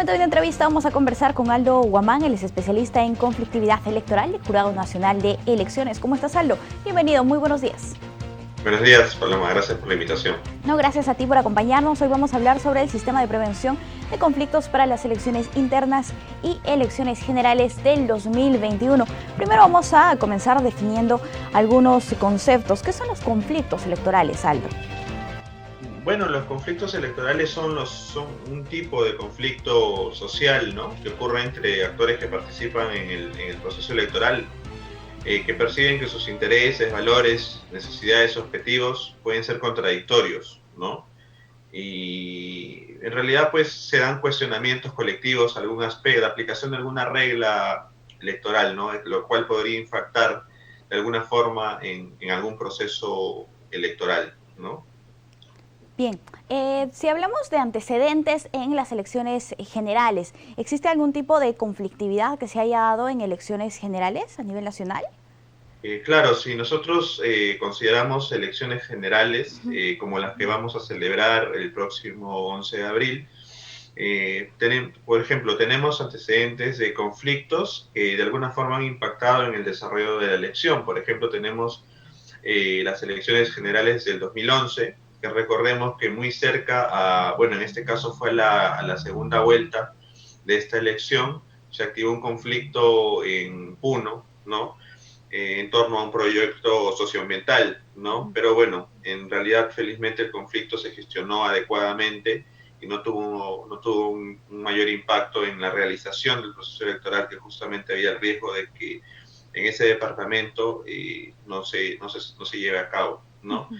momento de la entrevista vamos a conversar con Aldo Guamán, él es especialista en conflictividad electoral del Jurado Nacional de Elecciones. ¿Cómo estás, Aldo? Bienvenido, muy buenos días. Buenos días, Paloma, gracias por la invitación. No, gracias a ti por acompañarnos. Hoy vamos a hablar sobre el sistema de prevención de conflictos para las elecciones internas y elecciones generales del 2021. Primero vamos a comenzar definiendo algunos conceptos. ¿Qué son los conflictos electorales, Aldo? Bueno, los conflictos electorales son un tipo de conflicto social, ¿no?, que ocurre entre actores que participan en el proceso electoral, que perciben que sus intereses, valores, necesidades, objetivos pueden ser contradictorios, ¿no? Y en realidad pues se dan cuestionamientos colectivos, la aplicación de alguna regla electoral, ¿no?, lo cual podría impactar de alguna forma en algún proceso electoral, ¿no? Bien, si hablamos de antecedentes en las elecciones generales, ¿existe algún tipo de conflictividad que se haya dado en elecciones generales a nivel nacional? Claro, si nosotros consideramos elecciones generales como las que vamos a celebrar el próximo 11 de abril, por ejemplo, tenemos antecedentes de conflictos que de alguna forma han impactado en el desarrollo de la elección. Por ejemplo, tenemos las elecciones generales del 2011, que recordemos que muy cerca, bueno, en este caso fue a la segunda vuelta de esta elección, se activó un conflicto en Puno, ¿no?, en torno a un proyecto socioambiental, ¿no? Pero bueno, en realidad felizmente el conflicto se gestionó adecuadamente y no tuvo un mayor impacto en la realización del proceso electoral, que justamente había el riesgo de que en ese departamento no se lleve a cabo, ¿no?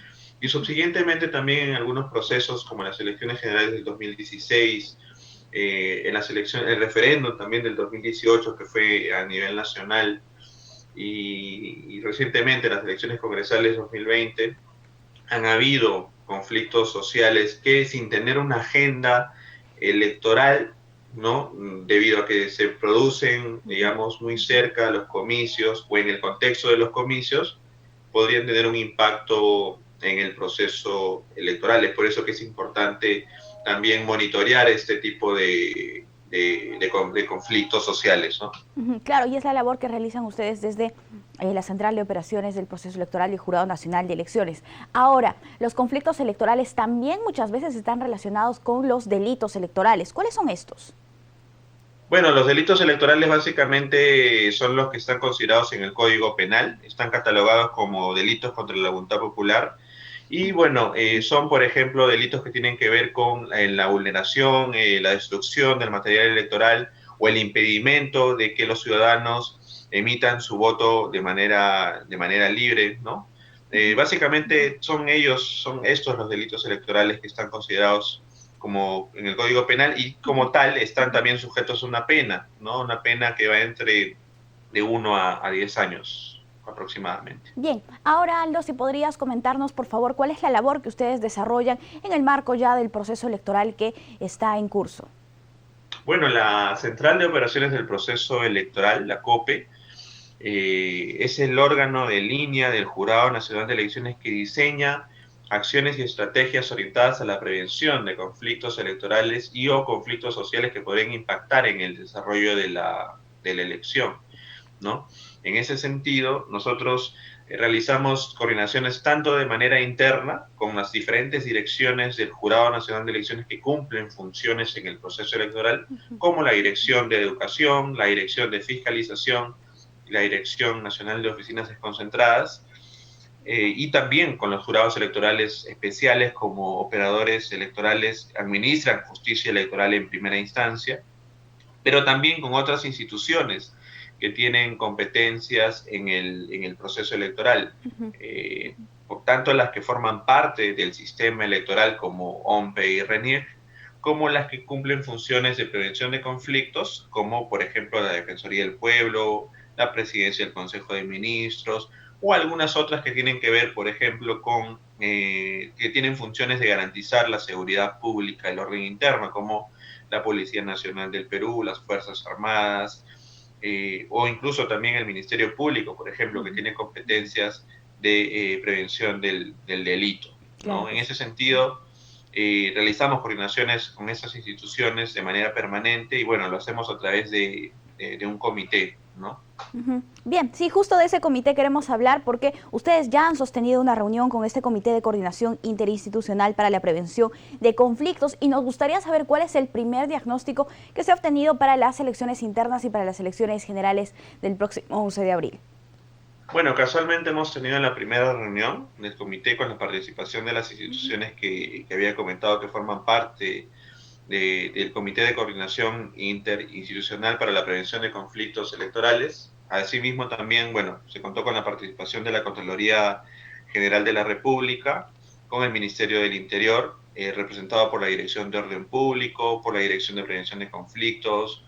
Y subsiguientemente también en algunos procesos como las elecciones generales del 2016, el referéndum también del 2018, que fue a nivel nacional, y recientemente las elecciones congresales 2020, han habido conflictos sociales que, sin tener una agenda electoral, ¿no?, debido a que se producen, digamos, muy cerca de los comicios o en el contexto de los comicios, podrían tener un impacto en el proceso electoral. Es por eso que es importante también monitorear este tipo de conflictos sociales, ¿no? Claro, y es la labor que realizan ustedes desde la Central de Operaciones del Proceso Electoral y Jurado Nacional de Elecciones. Ahora, los conflictos electorales también muchas veces están relacionados con los delitos electorales. ¿Cuáles son estos? Bueno, los delitos electorales básicamente son los que están considerados en el Código Penal, están catalogados como delitos contra la voluntad popular y bueno, son por ejemplo delitos que tienen que ver con la vulneración, la destrucción del material electoral o el impedimento de que los ciudadanos emitan su voto de manera libre, ¿no? Básicamente son estos los delitos electorales que están considerados como en el Código Penal y como tal están también sujetos a una pena, ¿no? Una pena que va entre de 1 a 10 años aproximadamente. Bien, ahora Aldo, si podrías comentarnos por favor cuál es la labor que ustedes desarrollan en el marco ya del proceso electoral que está en curso. Bueno, la Central de Operaciones del Proceso Electoral, la COPE, es el órgano de línea del Jurado Nacional de Elecciones que diseña acciones y estrategias orientadas a la prevención de conflictos electorales y o conflictos sociales que pueden impactar en el desarrollo de la elección, ¿no? En ese sentido, nosotros realizamos coordinaciones tanto de manera interna con las diferentes direcciones del Jurado Nacional de Elecciones que cumplen funciones en el proceso electoral, como la Dirección de Educación, la Dirección de Fiscalización y la Dirección Nacional de Oficinas Desconcentradas, y también con los jurados electorales especiales como operadores electorales administran justicia electoral en primera instancia, pero también con otras instituciones que tienen competencias en el proceso electoral. Por tanto, las que forman parte del sistema electoral como OMPE y RENIEC, como las que cumplen funciones de prevención de conflictos, como por ejemplo la Defensoría del Pueblo, la Presidencia del Consejo de Ministros, o algunas otras que tienen que ver, por ejemplo, que tienen funciones de garantizar la seguridad pública, el orden interno, como la Policía Nacional del Perú, las Fuerzas Armadas, o incluso también el Ministerio Público, por ejemplo, que tiene competencias de prevención del delito, Claro ¿no? que En sí. ese sentido, realizamos coordinaciones con esas instituciones de manera permanente y bueno, lo hacemos a través de un comité, ¿no? Bien, sí, justo de ese comité queremos hablar porque ustedes ya han sostenido una reunión con este Comité de Coordinación Interinstitucional para la Prevención de Conflictos y nos gustaría saber cuál es el primer diagnóstico que se ha obtenido para las elecciones internas y para las elecciones generales del próximo 11 de abril. Bueno, casualmente hemos tenido la primera reunión del comité con la participación de las instituciones que había comentado que forman parte del Comité de Coordinación Interinstitucional para la Prevención de Conflictos Electorales. Asimismo, también, bueno, se contó con la participación de la Contraloría General de la República, con el Ministerio del Interior, representado por la Dirección de Orden Público, por la Dirección de Prevención de Conflictos,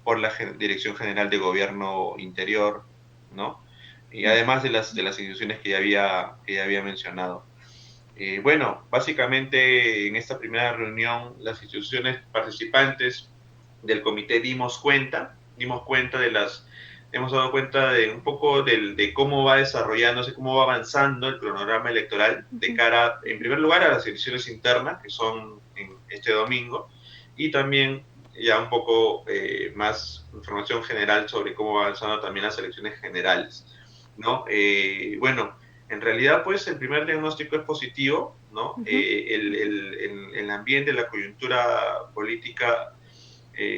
por la Dirección General de Gobierno Interior, ¿no? Y además de las instituciones que ya había mencionado. Bueno, básicamente en esta primera reunión las instituciones participantes del comité dimos cuenta hemos dado cuenta de un poco de cómo va desarrollándose, cómo va avanzando el cronograma electoral de cara, en primer lugar, a las elecciones internas, que son en este domingo, y también ya un poco más información general sobre cómo va avanzando también las elecciones generales, ¿no? Bueno, en realidad, pues, el primer diagnóstico es positivo, ¿no? El ambiente, la coyuntura política,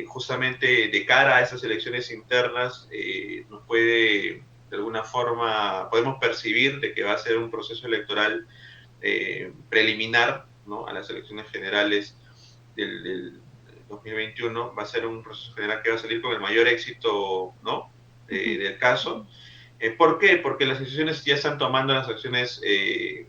justamente de cara a esas elecciones internas, nos puede, de alguna forma, podemos percibir de que va a ser un proceso electoral preliminar, ¿no? A las elecciones generales del 2021. Va a ser un proceso general que va a salir con el mayor éxito, ¿no? Del caso. ¿Por qué? Porque las instituciones ya están tomando las acciones en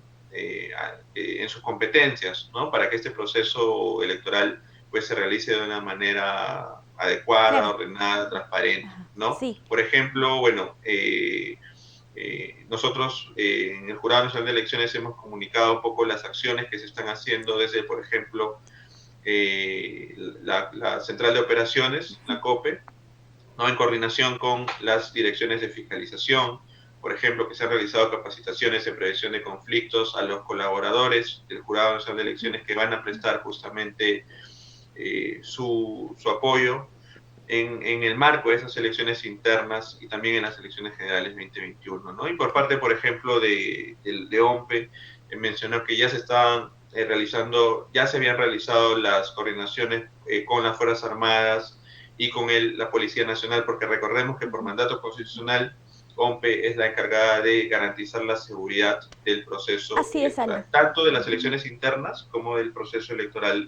sus competencias, ¿no? Para que este proceso electoral pues se realice de una manera adecuada, Claro. ordenada, transparente, ¿no? Sí. Por ejemplo, bueno, nosotros en el Jurado Nacional de Elecciones hemos comunicado un poco las acciones que se están haciendo desde, por ejemplo, la Central de Operaciones, la COPE, ¿no? En coordinación con las direcciones de fiscalización, por ejemplo, que se han realizado capacitaciones de prevención de conflictos a los colaboradores del Jurado Nacional de Elecciones que van a prestar justamente su apoyo en el marco de esas elecciones internas y también en las elecciones generales 2021, ¿no? Y por parte, por ejemplo, de OMPE, mencionó que ya se estaban realizando, ya se habían realizado las coordinaciones con las Fuerzas Armadas y con la Policía Nacional, porque recordemos que por mandato constitucional, OMPE es la encargada de garantizar la seguridad del proceso Así es, Aldo. electoral, tanto de las elecciones internas como del proceso electoral,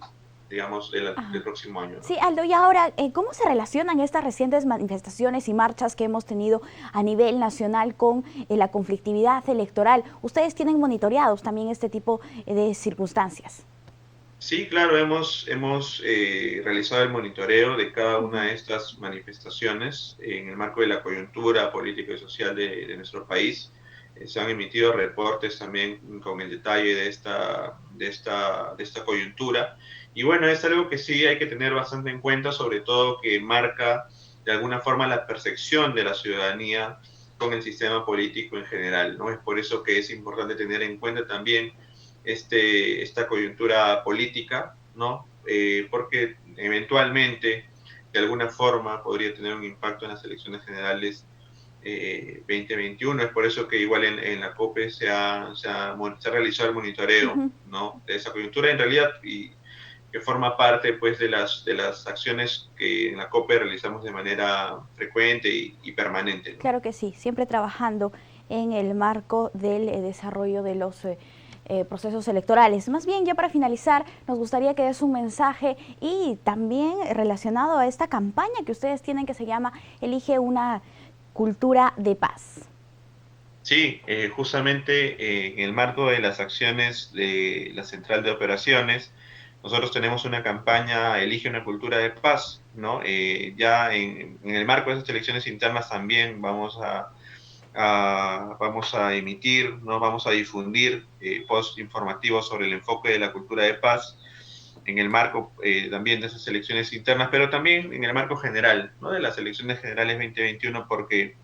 digamos, del próximo año, ¿no? Sí, Aldo, y ahora, ¿cómo se relacionan estas recientes manifestaciones y marchas que hemos tenido a nivel nacional con la conflictividad electoral? ¿Ustedes tienen monitoreados también este tipo de circunstancias? Sí, claro, hemos realizado el monitoreo de cada una de estas manifestaciones en el marco de la coyuntura política y social de nuestro país. Se han emitido reportes también con el detalle de esta coyuntura. Y bueno, es algo que sí hay que tener bastante en cuenta, sobre todo que marca de alguna forma la percepción de la ciudadanía con el sistema político en general, ¿no? Es por eso que es importante tener en cuenta también esta coyuntura política, ¿no? Porque eventualmente, de alguna forma, podría tener un impacto en las elecciones generales 2021. Es por eso que igual en la COPE se ha realizado el monitoreo, ¿no? De esa coyuntura en realidad y que forma parte pues de las acciones que en la COPE realizamos de manera frecuente y permanente, ¿no? Claro que sí, siempre trabajando en el marco del desarrollo de los procesos electorales. Más bien, ya para finalizar, nos gustaría que des un mensaje y también relacionado a esta campaña que ustedes tienen que se llama Elige una cultura de paz. Sí, justamente en el marco de las acciones de la Central de Operaciones, nosotros tenemos una campaña Elige una cultura de paz, ¿no? Ya en el marco de esas elecciones internas también vamos a emitir, ¿no? Vamos a difundir posts informativos sobre el enfoque de la cultura de paz en el marco también de esas elecciones internas, pero también en el marco general, ¿no? De las elecciones generales 2021, porque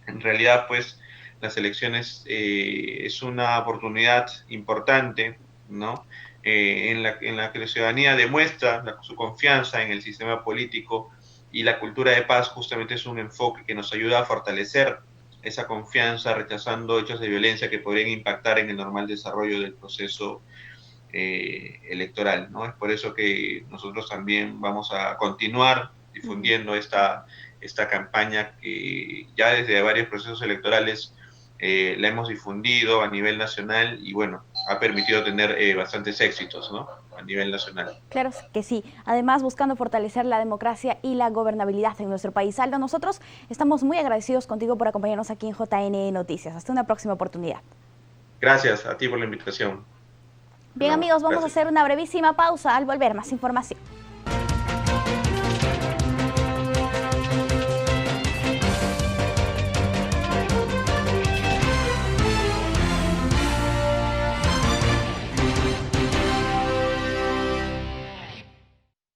en realidad, pues, las elecciones es una oportunidad importante, ¿no? en la que la ciudadanía demuestra su confianza en el sistema político, y la cultura de paz justamente es un enfoque que nos ayuda a fortalecer esa confianza, rechazando hechos de violencia que podrían impactar en el normal desarrollo del proceso electoral, ¿no? Es por eso que nosotros también vamos a continuar difundiendo esta campaña que ya desde varios procesos electorales la hemos difundido a nivel nacional, y bueno, ha permitido tener bastantes éxitos, ¿no? A nivel nacional. Claro que sí. Además, buscando fortalecer la democracia y la gobernabilidad en nuestro país. Aldo, nosotros estamos muy agradecidos contigo por acompañarnos aquí en JN Noticias. Hasta una próxima oportunidad. Gracias a ti por la invitación. Bien, amigos, vamos a Gracias. hacer una brevísima pausa. Al volver, más información.